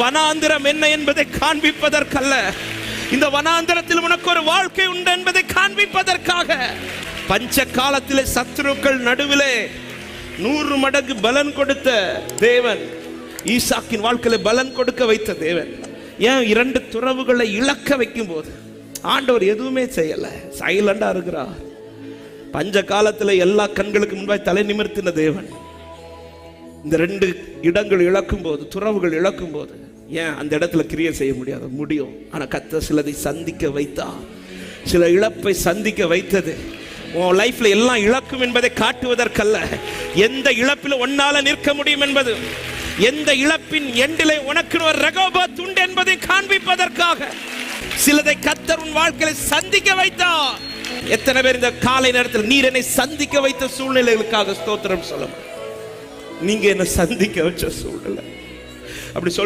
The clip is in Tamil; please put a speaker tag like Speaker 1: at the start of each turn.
Speaker 1: வனாந்திரம் என்ன என்பதை காண்பிப்பதற்கல்ல, இந்த வனாந்திரத்தில் உனக்கு ஒரு வாழ்க்கை உண்டு என்பதை காண்பிப்பதற்காக. பஞ்ச காலத்திலே சத்துருக்கள் நடுவிலே 100 மடங்கு பலன் கொடுத்த தேவன், ஈசாக்கின் வாழ்க்கையில பலன் கொடுக்க வைத்த தேவன், ஏன் 2 துறவுகளை இழக்க வைக்கும் போது ஆண்டவர் எதுவுமே செய்யல, சைலண்டா இருக்கிறார். பஞ்ச காலத்துல எல்லா கண்களுக்கு முன்பாய் தலை நிமிர்த்தின தேவன் இந்த 2 இடங்கள் இழக்கும் போது, துறவுகள் இழக்கும் போது, ஏன் அந்த இடத்துல கிரியை செய்ய முடியும். ஆனா கர்த்தர் சிலதை சந்திக்க வைத்தா, சில இழப்பை சந்திக்க வைத்தது உன் லைஃப்ல எல்லாம் இழக்கும் என்பதை காட்டுவதற்கல்ல, எந்த இழப்பில் ஒன்னால நிற்க முடியும் என்பது, எந்த இழப்பின் எண்டிலே உனக்கு ஒரு ரெகோபோத் உண்டு என்பதை காண்பிப்பதற்காக சிலதை கர்த்தர் உன் வாழ்க்கையை சந்திக்க வைத்தா. எத்தனை பேர் இந்த காலை நேரத்தில் நீர் என்னை சந்திக்க வைத்த சூழ்நிலைகளுக்காக ஸ்தோத்திரம் சொல்ல, நீங்க என்ன சந்திக்க வச்ச சூழ்நிலை அப்படி சொல்ல